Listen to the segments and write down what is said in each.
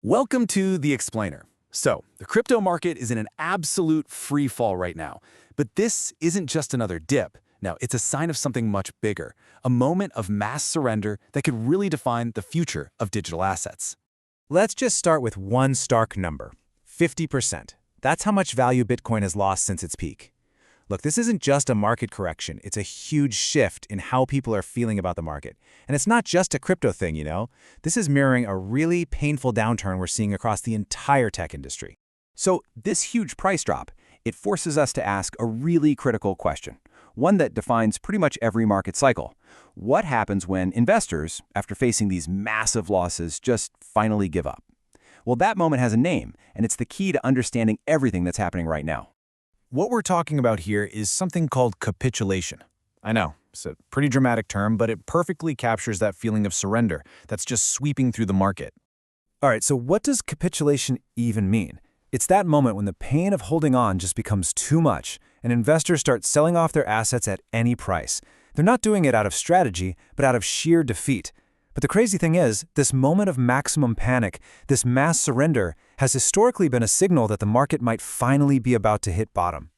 Welcome to The Explainer. So, the crypto market is in an absolute free fall right now. But this isn't just another dip. No, it's a sign of something much bigger, a moment of mass surrender that could really define the future of digital assets. Let's just start with one stark number, 50%. That's how much value Bitcoin has lost since its peak. Look, this isn't just a market correction. It's a huge shift in how people are feeling about the market. And it's not just a crypto thing, you know? This is mirroring a really painful downturn we're seeing across the entire tech industry. So this huge price drop, it forces us to ask a really critical question, one that defines pretty much every market cycle. What happens when investors, after facing these massive losses, just finally give up? Well, that moment has a name, and it's the key to understanding everything that's happening right now. What we're talking about here is something called capitulation. I know, it's a pretty dramatic term, but it perfectly captures that feeling of surrender that's just sweeping through the market. All right, so what does capitulation even mean? It's that moment when the pain of holding on just becomes too much, and investors start selling off their assets at any price. They're not doing it out of strategy, but out of sheer defeat. But the crazy thing is, this moment of maximum panic, this mass surrender, has historically been a signal that the market might finally be about to hit bottom.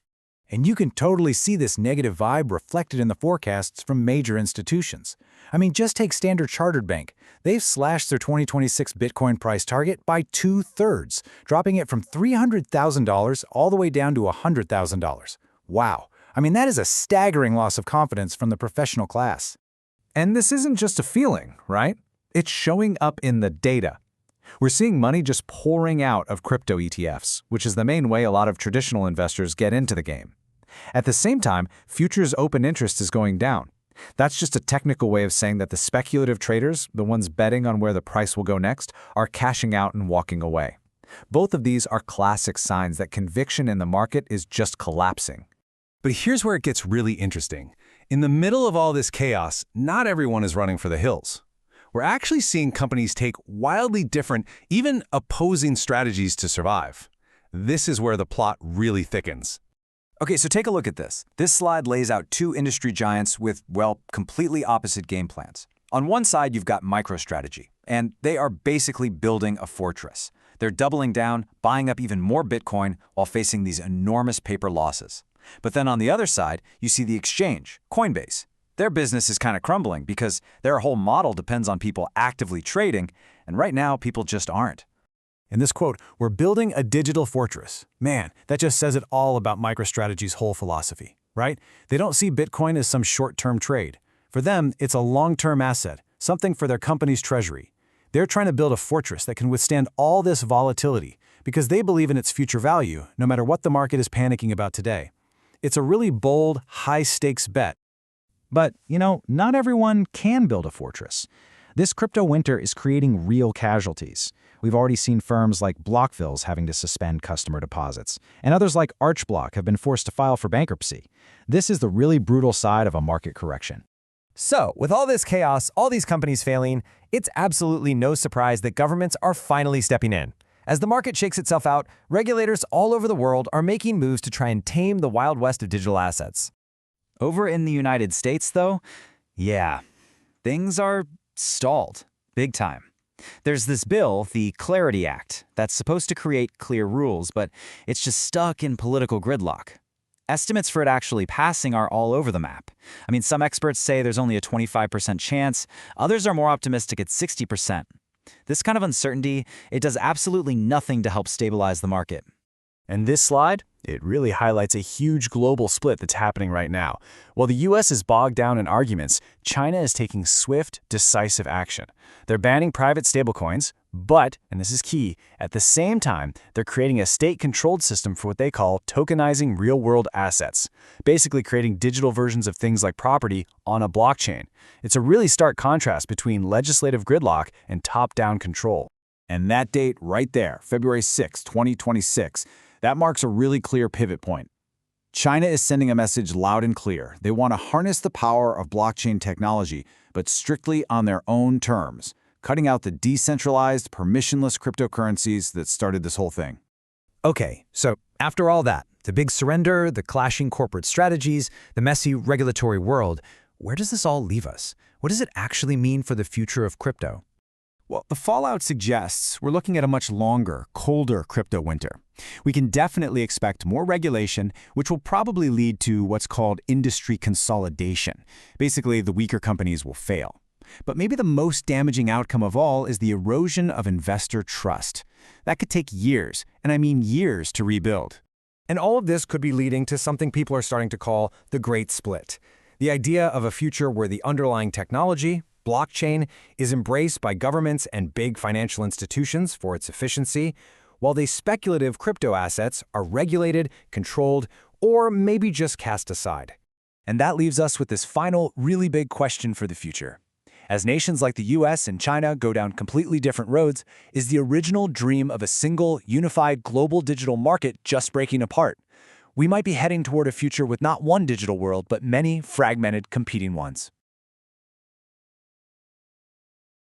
And you can totally see this negative vibe reflected in the forecasts from major institutions. I mean, just take Standard Chartered Bank. They've slashed their 2026 Bitcoin price target by 2/3, dropping it from $300,000 all the way down to $100,000. Wow. I mean, that is a staggering loss of confidence from the professional class. And this isn't just a feeling, right? It's showing up in the data. We're seeing money just pouring out of crypto ETFs, which is the main way a lot of traditional investors get into the game. At the same time, futures open interest is going down. That's just a technical way of saying that the speculative traders, the ones betting on where the price will go next, are cashing out and walking away. Both of these are classic signs that conviction in the market is just collapsing. But here's where it gets really interesting. In the middle of all this chaos, not everyone is running for the hills. We're actually seeing companies take wildly different, even opposing strategies to survive. This is where the plot really thickens. Okay, so take a look at this. This slide lays out two industry giants with, well, completely opposite game plans. On one side, you've got MicroStrategy, and they are basically building a fortress. They're doubling down, buying up even more Bitcoin while facing these enormous paper losses. But then on the other side, you see the exchange, Coinbase. Their business is kind of crumbling because their whole model depends on people actively trading, and right now, people just aren't. In this quote, we're building a digital fortress. Man, that just says it all about MicroStrategy's whole philosophy, right? They don't see Bitcoin as some short-term trade. For them, it's a long-term asset, something for their company's treasury. They're trying to build a fortress that can withstand all this volatility because they believe in its future value, no matter what the market is panicking about today. It's a really bold, high-stakes bet. But, not everyone can build a fortress. This crypto winter is creating real casualties. We've already seen firms like Blockvilles having to suspend customer deposits, and others like Archblock have been forced to file for bankruptcy. This is the really brutal side of a market correction. So, with all this chaos, all these companies failing, it's absolutely no surprise that governments are finally stepping in. As the market shakes itself out, regulators all over the world are making moves to try and tame the Wild West of digital assets. Over in the United States, though, yeah, things are stalled, big time. There's this bill, the Clarity Act, that's supposed to create clear rules, but it's just stuck in political gridlock. Estimates for it actually passing are all over the map. I mean, some experts say there's only a 25% chance, others are more optimistic at 60%. This kind of uncertainty, it does absolutely nothing to help stabilize the market. And this slide, it really highlights a huge global split that's happening right now. While the US is bogged down in arguments, China is taking swift, decisive action. They're banning private stablecoins, but, and this is key, at the same time, they're creating a state-controlled system for what they call tokenizing real-world assets, basically creating digital versions of things like property on a blockchain. It's a really stark contrast between legislative gridlock and top-down control. And that date right there, February 6, 2026, that marks a really clear pivot point. China is sending a message loud and clear. They want to harness the power of blockchain technology, but strictly on their own terms, cutting out the decentralized, permissionless cryptocurrencies that started this whole thing. Okay, so after all that, the big surrender, the clashing corporate strategies, the messy regulatory world, where does this all leave us? What does it actually mean for the future of crypto? Well, the fallout suggests we're looking at a much longer, colder crypto winter. We can definitely expect more regulation, which will probably lead to what's called industry consolidation. Basically, the weaker companies will fail. But maybe the most damaging outcome of all is the erosion of investor trust. That could take years, and I mean years, to rebuild. And all of this could be leading to something people are starting to call the Great Split. The idea of a future where the underlying technology, blockchain, is embraced by governments and big financial institutions for its efficiency, while the speculative crypto assets are regulated, controlled, or maybe just cast aside. And that leaves us with this final, really big question for the future. As nations like the US and China go down completely different roads, is the original dream of a single, unified global digital market just breaking apart? We might be heading toward a future with not one digital world, but many fragmented, competing ones.